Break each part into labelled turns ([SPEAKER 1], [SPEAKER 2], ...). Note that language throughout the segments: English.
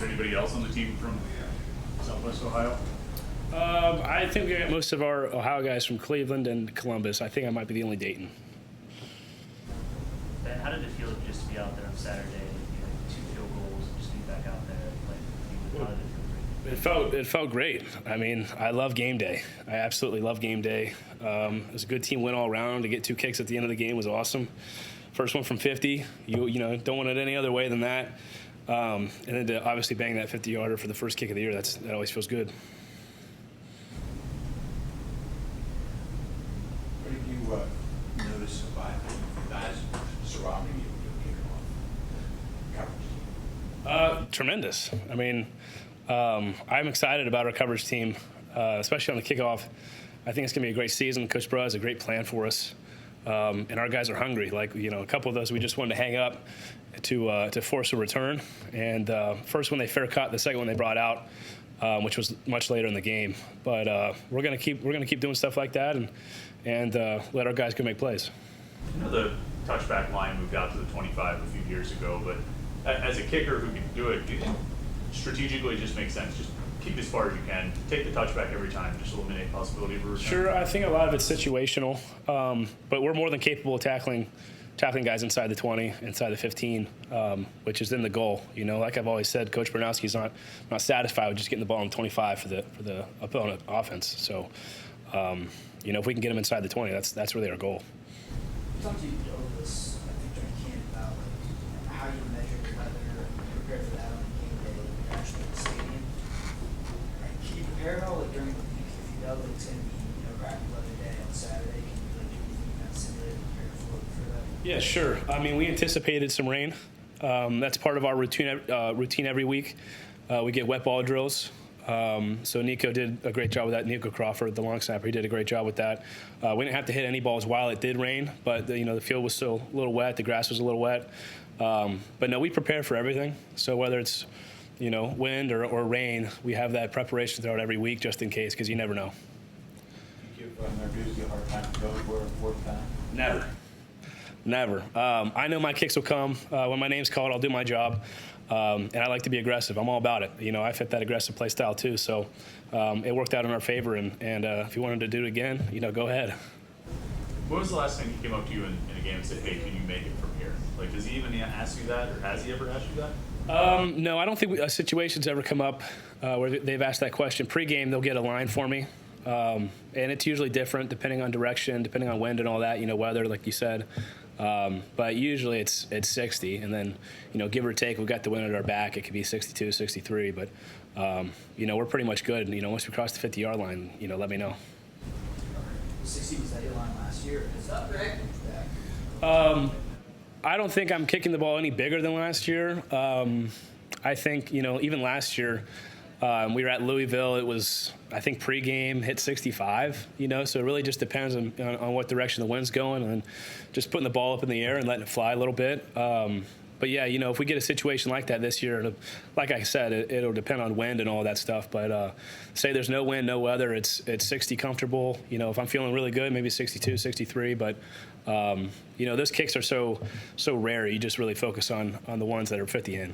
[SPEAKER 1] there anybody else on the team from Southwest Ohio?
[SPEAKER 2] I think we got most of our Ohio guys from Cleveland and Columbus. I think I might be the only Dayton.
[SPEAKER 3] Ben, how did it feel just to be out there on Saturday, 2 field goals, and just be back out there? How did it feel?
[SPEAKER 2] It felt great. I mean, I love game day. I absolutely love game day. It was a good team win all around. To get 2 kicks at the end of the game was awesome. First one from 50. You know, don't want it any other way than that. And then to obviously bang that 50-yarder for the first kick of the year, that always feels good.
[SPEAKER 4] What did you notice about the guys surrounding you coverage?
[SPEAKER 2] Tremendous. I mean, I'm excited about our coverage team, especially on the kickoff. I think it's going to be a great season. Coach Bro has a great plan for us. And our guys are hungry. Like, you know, a couple of those we just wanted to hang up to force a return. And first one they fair caught, the second one they brought out, which was much later in the game. But we're gonna keep doing stuff like that and let our guys go make plays.
[SPEAKER 1] I know the touchback line moved out to the 25 a few years ago, but as a kicker who can do it, do you think strategically it just makes sense? Just keep as far as you can, take the touchback every time, just eliminate possibility of a return.
[SPEAKER 2] Sure, I think a lot of it's situational, but we're more than capable of tackling guys inside the 20, inside the 15, which is then the goal. You know, like I've always said, Coach Bernowski's not satisfied with just getting the ball on the 25 for the opponent offense. So, you know, if we can get them inside the 20, that's really our goal.
[SPEAKER 5] We talked to you over this, I think, during camp about how you measure the weather and prepare for that on game day when you're actually in the stadium. Can you prepare at all, like during the week, if you know that it's going to be, you know, crappy weather day on Saturday? Can you like do anything kind of simulate and prepare for that?
[SPEAKER 2] Yeah, sure. I mean, we anticipated some rain. That's part of our routine every week. We get wet ball drills. So Nico did a great job with that. Nico Crawford, the long snapper, he did a great job with that. We didn't have to hit any balls while it did rain, but the field was still a little wet. The grass was a little wet. But no, we prepare for everything. So whether it's wind or rain, we have that preparation throughout every week just in case, because you never know.
[SPEAKER 4] You give Narduzzi a hard time to go for a fourth time?
[SPEAKER 2] Never. I know my kicks will come. When my name's called, I'll do my job. And I like to be aggressive. I'm all about it. I fit that aggressive play style too. So it worked out in our favor. And if you wanted to do it again, go ahead.
[SPEAKER 1] When was the last time he came up to you in a game and said, "Hey, can you make it from here"? Like, does he even ask you that, or has he ever asked you that?
[SPEAKER 2] No, I don't think a situation's ever come up where they've asked that question. Pre-game, they'll get a line for me. And it's usually different depending on direction, depending on wind and all that, weather, like you said. But usually it's 60, and then, give or take, we've got the wind at our back. It could be 62, 63, but, we're pretty much good. Once we cross the 50-yard line, let me know.
[SPEAKER 5] 60 was that your line last year? Is that back?
[SPEAKER 2] I don't think I'm kicking the ball any bigger than last year. I think, even last year, we were at Louisville. It was, I think, pregame hit 65. So it really just depends on what direction the wind's going, and just putting the ball up in the air and letting it fly a little bit. But yeah, if we get a situation like that this year, like I said, it'll depend on wind and all that stuff. But say there's no wind, no weather, it's 60 comfortable. If I'm feeling really good, maybe 62, 63. But those kicks are so rare. You just really focus on the ones that are 50 in.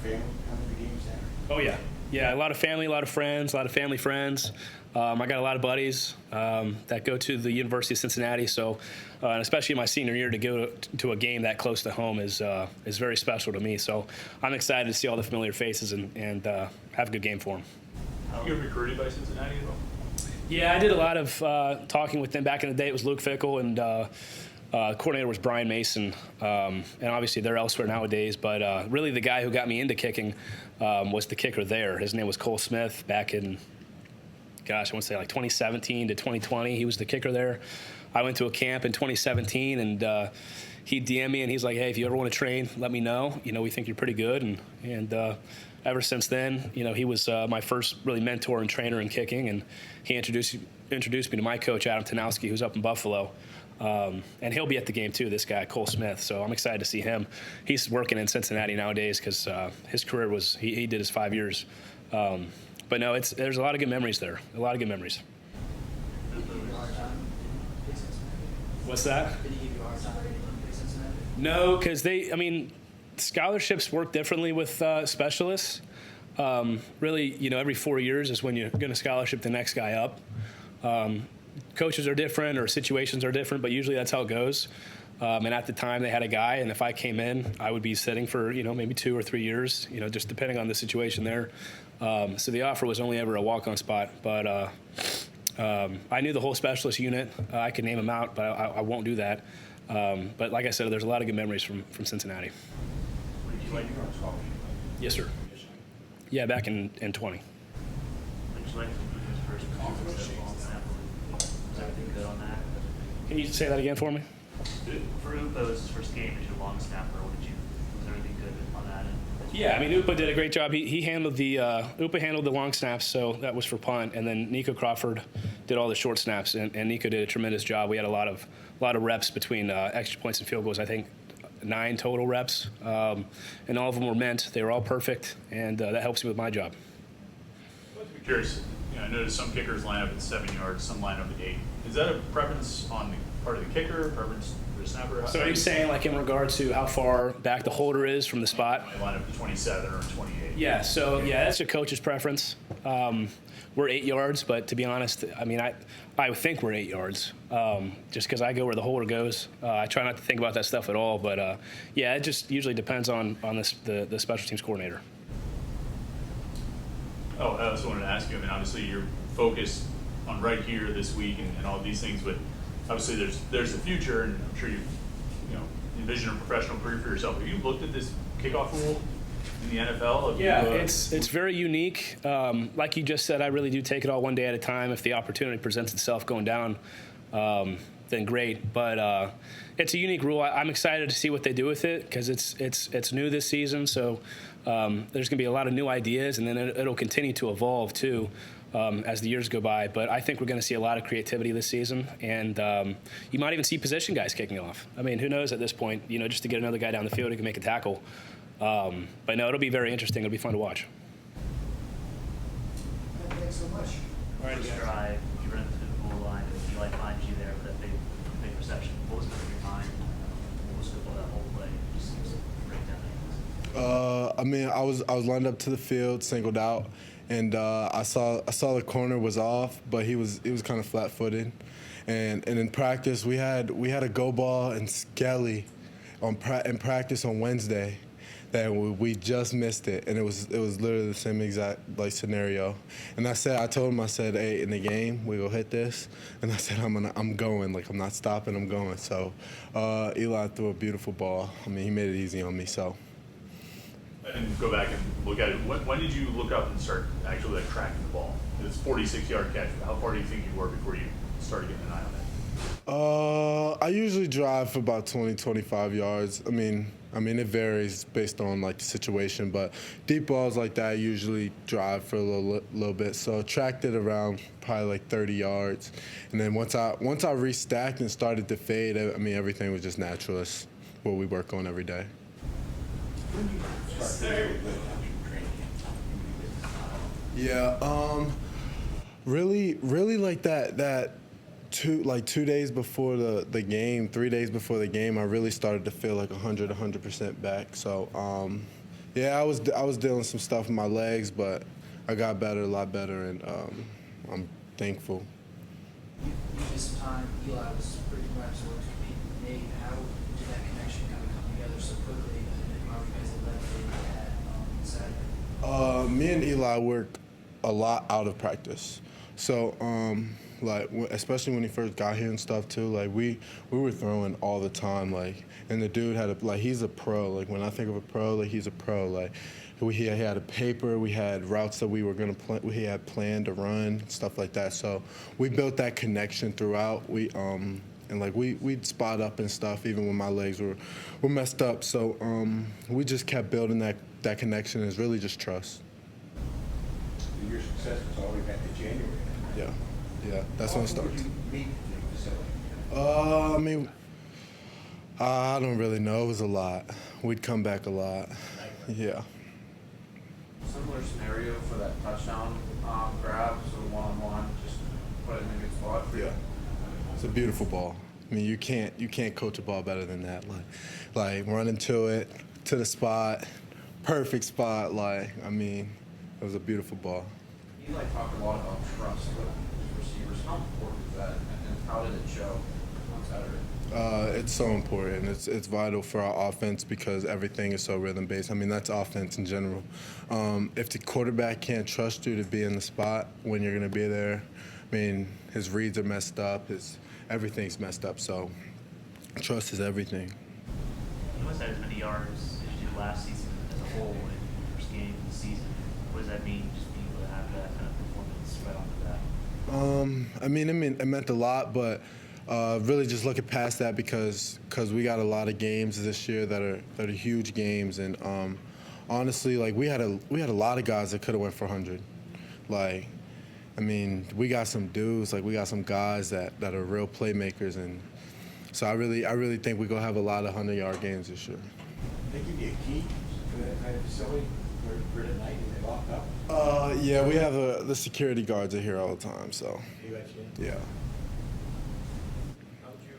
[SPEAKER 4] Family coming to games there?
[SPEAKER 2] Oh, yeah. A lot of family, a lot of friends, a lot of family friends. I got a lot of buddies that go to the University of Cincinnati. So, and especially my senior year, to go to a game that close to home is very special to me. So I'm excited to see all the familiar faces and have a good game for them.
[SPEAKER 1] You were recruited by Cincinnati at all?
[SPEAKER 2] Yeah, I did a lot of talking with them. Back in the day, it was Luke Fickle, and coordinator was Brian Mason, and obviously they're elsewhere nowadays, but really the guy who got me into kicking was the kicker there. His name was Cole Smith. Back in, I want to say like 2017 to 2020, he was the kicker there. I went to a camp in 2017, and he DM'd me, and he's like, "Hey, if you ever want to train, let me know. We think you're pretty good." And ever since then, he was my first really mentor and trainer in kicking, and he introduced me to my coach, Adam Tanowski, who's up in Buffalo. And he'll be at the game too, this guy, Cole Smith. So I'm excited to see him. He's working in Cincinnati nowadays because his career was, he did his 5 years. But no, there's a lot of good memories there, a lot of good memories. What's that?
[SPEAKER 5] Did he give you a hard time in Cincinnati?
[SPEAKER 2] No, because scholarships work differently with specialists. Really, every 4 years is when you're going to scholarship the next guy up. Coaches are different or situations are different, but usually that's how it goes. And at the time they had a guy, and if I came in, I would be sitting for, maybe 2 or 3 years, just depending on the situation there. So the offer was only ever a walk-on spot, but I knew the whole specialist unit. I could name them out, but I won't do that. But like I said, there's a lot of good memories from Cincinnati.
[SPEAKER 3] What did you like?
[SPEAKER 2] Yes, sir. Yeah, back in 20.
[SPEAKER 3] What did you like his first performance at long snapper? Was everything good on that?
[SPEAKER 2] Can you say that again for me?
[SPEAKER 3] For Upa, it was his first game as your long snapper. Was everything good on that end?
[SPEAKER 2] Yeah, I mean, Upa did a great job. He handled Upa handled the long snaps, so that was for punt, and then Nico Crawford did all the short snaps, and Nico did a tremendous job. We had a lot of reps between extra points and field goals. I think 9 total reps, and all of them were meant. They were all perfect, and that helps me with my job.
[SPEAKER 1] I'm curious. I noticed some kickers line up at 7 yards, some line up at 8. Is that a preference on the part of the kicker, preference for the snapper?
[SPEAKER 2] So are you saying, like, in regard to how far back the holder is from the spot?
[SPEAKER 1] Might line up at 27 or 28.
[SPEAKER 2] Yeah, so, that's a coach's preference. We're 8 yards, but to be honest, I mean, I would think we're 8 yards, just because I go where the holder goes. I try not to think about that stuff at all, but, it just usually depends on the special teams coordinator.
[SPEAKER 1] Oh, I also wanted to ask you, I mean, obviously you're focused on right here this week and all these things, but obviously there's the future, and I'm sure you've envisioned a professional career for yourself. Have you looked at this kickoff rule in the NFL?
[SPEAKER 2] It's very unique. Like you just said, I really do take it all one day at a time. If the opportunity presents itself going down, then great. But it's a unique rule. I'm excited to see what they do with it because it's new this season. So there's going to be a lot of new ideas, and then it'll continue to evolve too as the years go by. But I think we're going to see a lot of creativity this season, and you might even see position guys kicking off. I mean, who knows at this point? Just to get another guy down the field who can make a tackle. But no, it'll be very interesting. It'll be fun to watch.
[SPEAKER 5] Thanks so much.
[SPEAKER 2] All right,
[SPEAKER 3] First drive, you run through the goal line, and Eli finds you there with that big reception. What was going through your mind? What was that whole play? Just seems to break down.
[SPEAKER 6] I mean, I was lined up to the field, singled out, and I saw the corner was off, but he was kind of flat-footed, and in practice we had a go ball and Skelly in practice on Wednesday. That we just missed it, and it was literally the same exact scenario. And I told him, hey, in the game we go hit this, and I said I'm going, I'm not stopping, I'm going. So Eli threw a beautiful ball. I mean, he made it easy on me. So.
[SPEAKER 1] And go back and look at it. When did you look up and start actually tracking the ball? It's 46-yard catch. How far do you think you were before you started getting an eye on it?
[SPEAKER 6] I usually drive for about 20, 25 yards. I mean, it varies based on the situation, but deep balls like that I usually drive for a little bit. So tracked it around probably 30 yards, and then once I restacked and started to fade, I mean everything was just natural. That's what we work on every day.
[SPEAKER 4] When you start training?
[SPEAKER 6] Yeah, really like that. 2 days before the game, 3 days before the game, I really started to feel 100% back. So, I was dealing with some stuff in my legs, but I got better, a lot better, and I'm thankful.
[SPEAKER 5] You missed some time. Eli was pretty much what to be made. How did that connection kind of come together so quickly? And how you guys left it at Saturday?
[SPEAKER 6] Me and Eli work a lot out of practice. So, especially when he first got here and stuff too, we were throwing all the time, and the dude had he's a pro. When I think of a pro, he's a pro. He had a paper, we had routes that we were gonna he had planned to run, stuff like that. So we built that connection throughout. We'd spot up and stuff even when my legs were messed up. So we just kept building that connection. It's really just trust.
[SPEAKER 4] Your success was already back in January.
[SPEAKER 6] Yeah, that's when it starts.
[SPEAKER 4] Would you meet the facility?
[SPEAKER 6] I mean, I don't really know. It was a lot. We'd come back a lot. Yeah.
[SPEAKER 7] Similar scenario for that touchdown grab, so one-on-one, just put it in a good spot for you.
[SPEAKER 6] Yeah. It's a beautiful ball. I mean, you can't coach a ball better than that. Running to it, to the spot, perfect spot. Like, I mean, it was a beautiful ball.
[SPEAKER 7] You talk a lot about trust with receivers. How important is that, and how did it show on Saturday?
[SPEAKER 6] It's so important. It's vital for our offense because everything is so rhythm based. I mean, that's offense in general. If the quarterback can't trust you to be in the spot when you're going to be there, I mean, his reads are messed up. Everything's messed up. So trust is everything.
[SPEAKER 3] You must have as many yards as you did last season as a whole in the first game of the season. What does that mean, just being able to have that kind of performance right off the bat?
[SPEAKER 6] I mean, it meant a lot, but really just looking past that because we got a lot of games this year that are huge games, and honestly, like we had a lot of guys that could have went for 100. Like, I mean, we got some dudes, like we got some guys that are real playmakers, and so I really think we're gonna have a lot of 100-yard games this year.
[SPEAKER 4] They give you a key for that kind of facility for the night when they lock up?
[SPEAKER 6] Yeah, we have the security guards are here all the time, so
[SPEAKER 4] They let you in?
[SPEAKER 6] yeah.
[SPEAKER 7] How would you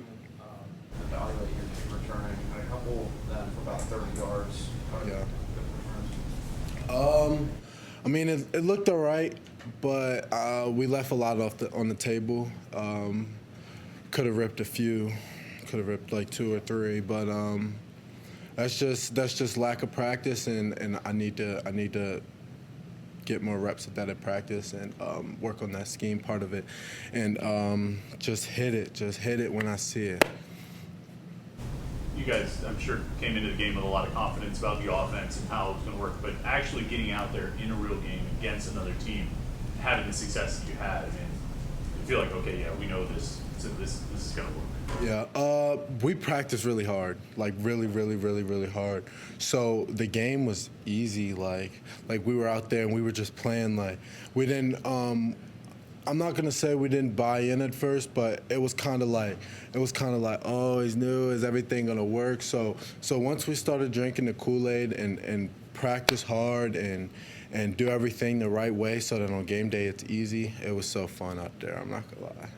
[SPEAKER 7] evaluate your team returning? A couple of them for about 30 yards. How did
[SPEAKER 6] Yeah.
[SPEAKER 7] the returns?
[SPEAKER 6] I mean, it looked all right, but we left a lot on the table. Could have ripped a few, could have ripped like 2 or 3, but that's just lack of practice, and I need to get more reps at that at practice and work on that scheme part of it, and just hit it when I see it.
[SPEAKER 1] You guys, I'm sure, came into the game with a lot of confidence about the offense and how it was going to work, but actually getting out there in a real game against another team, having the success that you had, I mean, you feel like, okay, yeah, we know this, so this is going to work.
[SPEAKER 6] Yeah, we practiced really hard, like really hard. So the game was easy, like we were out there and we were just playing. Like we didn't. I'm not gonna say we didn't buy in at first, but it was kind of like, oh, he's new. Is everything gonna work? So once we started drinking the Kool-Aid and practice hard and do everything the right way, so that on game day it's easy. It was so fun out there. I'm not gonna lie.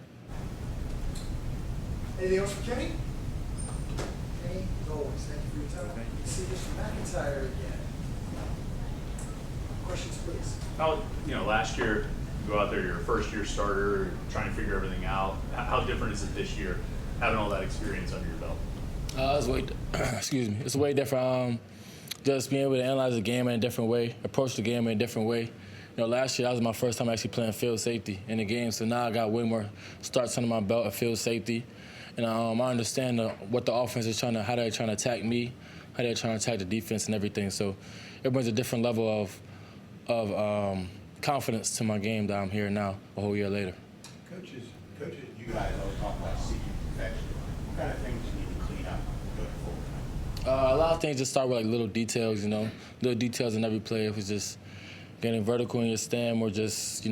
[SPEAKER 8] Anything else for Kenny? Kenny, as always, thank you for your time. Thank you. See this from McIntyre again. Questions, please.
[SPEAKER 1] How, last year, you go out there, you're a first-year starter, trying to figure everything out. How different is it this year, having all that experience under your belt?
[SPEAKER 9] It's way different. Just being able to analyze the game in a different way, approach the game in a different way. Last year that was my first time actually playing field safety in the game, so now I got way more starts under my belt at field safety. And I understand what the offense is how they're trying to attack me, how they're trying to attack the defense and everything. So it brings a different level of confidence to my game that I'm here now a whole year later.
[SPEAKER 4] Coaches, you guys always talk about seeking perfection. What kind of things do you need to clean up going forward?
[SPEAKER 9] A lot of things just start with little details, little details in every play. If it's just getting vertical in your stem or just,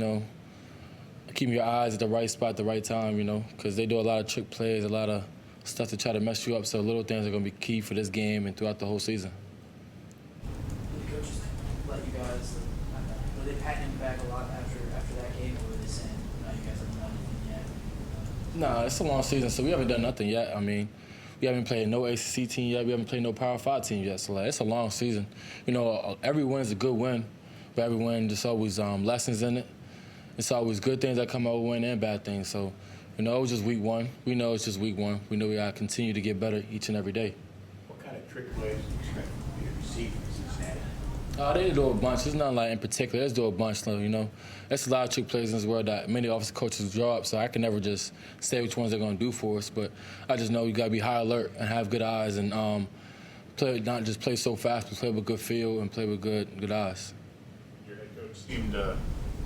[SPEAKER 9] keeping your eyes at the right spot at the right time, because they do a lot of trick plays, a lot of stuff to try to mess you up. So little things are going to be key for this game and throughout the whole season.
[SPEAKER 5] Did the coaches let you guys, were they patting him back a lot after that game, or were they saying, no, you guys haven't done anything yet?
[SPEAKER 9] Nah, it's a long season, so we haven't done nothing yet. I mean, we haven't played no ACC team yet. We haven't played no Power 5 team yet. So, it's a long season. Every win is a good win, but every win there's always lessons in it. It's always good things that come out of win and bad things. So, it was just week 1. We know it's just week 1. We know we got to continue to get better each and every day.
[SPEAKER 4] What kind of trick plays do you expect to be received from Cincinnati?
[SPEAKER 9] They do a bunch. It's not in particular. They just do a bunch, There's a lot of trick plays in this world that many offensive coaches draw up, so I can never just say which ones they're going to do for us. But I just know you got to be high alert and have good eyes and not just play so fast, but play with good feel and play with good eyes.
[SPEAKER 1] Your head coach seemed a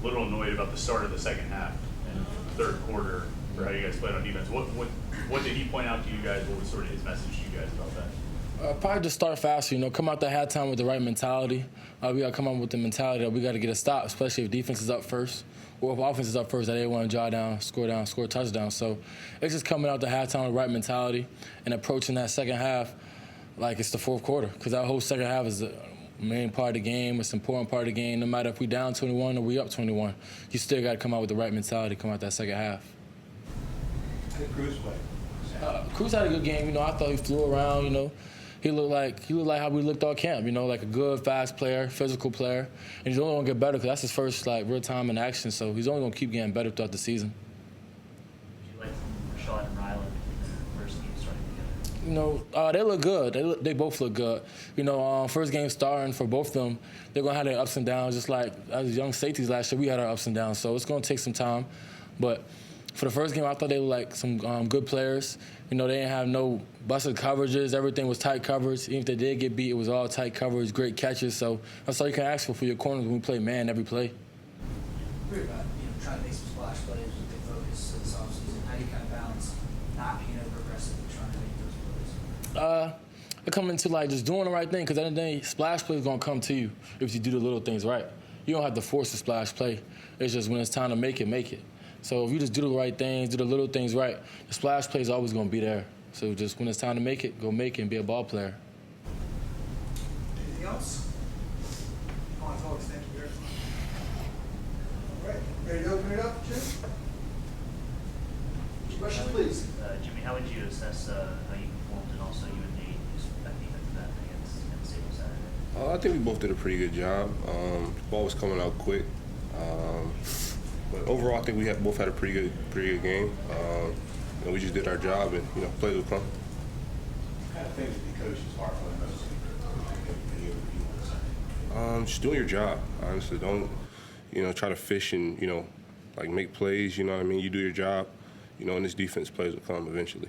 [SPEAKER 1] little annoyed about the start of the second half and the third quarter for how you guys played on defense. What did he point out to you guys? What was sort of his message to you guys about that?
[SPEAKER 9] Probably just start faster, come out the halftime with the right mentality. We got to come out with the mentality that we got to get a stop, especially if defense is up first, or if offense is up first, that they want to score touchdown. So it's just coming out the halftime with the right mentality and approaching that second half like it's the fourth quarter, because that whole second half is the main part of the game. It's an important part of the game. No matter if we down 21 or we up 21, you still got to come out with the right mentality, come out that second half.
[SPEAKER 4] How did Cruz play?
[SPEAKER 9] Cruz had a good game. I thought he flew around, he looked like how we looked all camp. You know, like a good, fast player, physical player, and he's only gonna get better because that's his first real time in action. So he's only gonna keep getting better throughout the season.
[SPEAKER 3] Did you like Rashad and Ryland in their first game starting together?
[SPEAKER 9] You know, they look good. They both look good. You know, first game starting for both of them, they're gonna have their ups and downs. Just like as young safeties last year, we had our ups and downs. So it's gonna take some time, but. For the first game, I thought they were like some good players. You know, they didn't have no busted coverages. Everything was tight coverage. Even if they did get beat, it was all tight coverage, great catches. So that's all you can ask for your corners when we play man every play.
[SPEAKER 5] We're about trying to make some splash plays with big focus this offseason. How do you kind of balance not being over aggressive and trying to make those plays?
[SPEAKER 9] I come into like just doing the right thing because at the end of the day, splash play is gonna come to you if you do the little things right. You don't have to force a splash play. It's just when it's time to make it, make it. So if you just do the right things, do the little things right, the splash play is always going to be there. So just when it's time to make it, go make it and be a ball player.
[SPEAKER 8] Anything else? Oh, as always, thank you very much. All right, ready to open it up, Jim? Question, please.
[SPEAKER 3] Jimmy, how would you assess how you performed and also you and Nate that defensive end against Penn State on Saturday?
[SPEAKER 10] I think we both did a pretty good job. The ball was coming out quick. But overall, I think we both had a pretty good game. You know, we just did our job and played with fun.
[SPEAKER 4] What kind of things did the coaches are for the most video review on Sunday?
[SPEAKER 10] Just doing your job, honestly. Don't try to fish and like make plays. You know what I mean? You do your job. And this defense plays will come eventually.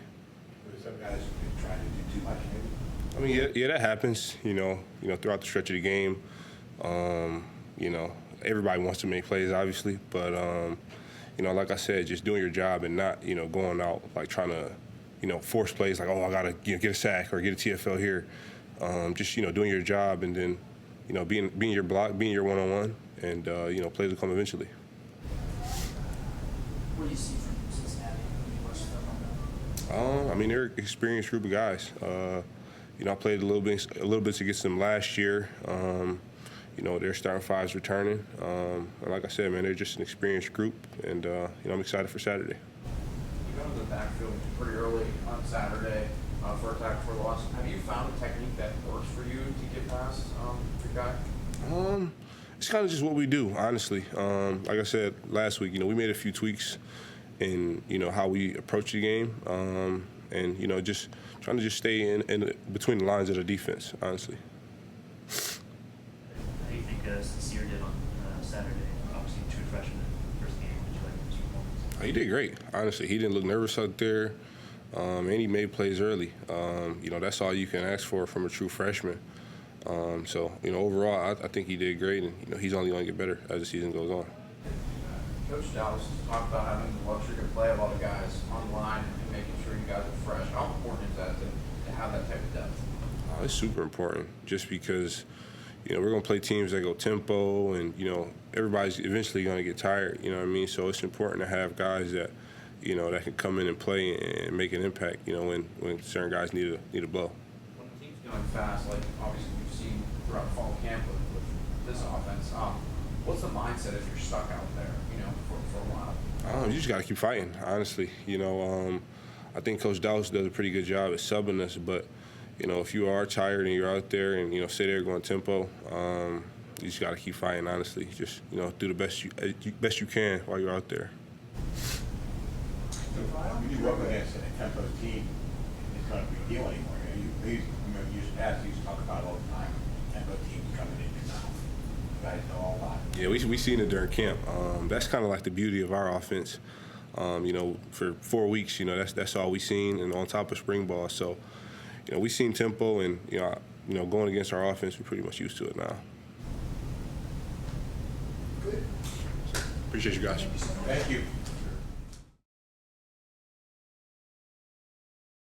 [SPEAKER 4] Some guys have been trying to do too much, maybe.
[SPEAKER 10] I mean, yeah, that happens. Throughout the stretch of the game. Everybody wants to make plays, obviously, but like I said, just doing your job and not going out like trying to force plays like, oh, I gotta get a sack or get a TFL here. Just doing your job and then being your block, being your one-on-one, and plays will come eventually.
[SPEAKER 5] What do you see from Cincinnati when you watch them on that?
[SPEAKER 10] I mean, they're an experienced group of guys. I played a little bit against them last year. Their starting five's returning. And like I said, man, they're just an experienced group, and I'm excited for Saturday.
[SPEAKER 7] You got to the backfield pretty early on Saturday for a tackle for loss. Have you found a technique that works for you to get past your guy?
[SPEAKER 10] It's kind of just what we do, honestly. Like I said last week, we made a few tweaks in how we approach the game, and just trying to just stay in between the lines of the defense, honestly.
[SPEAKER 3] How do you think Sincere did on Saturday? Obviously, true freshman first game. Did you like his performance?
[SPEAKER 10] He did great, honestly. He didn't look nervous out there, and he made plays early. That's all you can ask for from a true freshman. Overall, I think he did great, and he's only going to get better as the season goes on.
[SPEAKER 7] Coach Dallas talked about having the luxury to play a lot of guys on the line and making sure you guys are fresh. How important is that to have that type of depth?
[SPEAKER 10] It's super important, just because we're going to play teams that go tempo, and everybody's eventually going to get tired. You know what I mean? So it's important to have guys that that can come in and play and make an impact. When certain guys need a blow.
[SPEAKER 7] When the team's going fast, like obviously we've seen throughout fall camp with this offense, what's the mindset if you're stuck out there, for a while?
[SPEAKER 10] You just got to keep fighting, honestly. I think Coach Dallas does a pretty good job at subbing us, but if you are tired and you're out there and stay there going tempo, you just got to keep fighting, honestly. Just do the best you can while you're out there.
[SPEAKER 4] When you go up against a tempo team, it's not a big deal anymore. Years past, you used to talk about all the time, tempo teams coming in your mouth. You guys know all about it.
[SPEAKER 10] Yeah, we seen it during camp. That's kind of like the beauty of our offense. For 4 weeks, that's all we seen, and on top of spring ball. So, we seen tempo, and going against our offense, we're pretty much used to it now.
[SPEAKER 8] Good.
[SPEAKER 10] Appreciate you guys.
[SPEAKER 4] Thank you.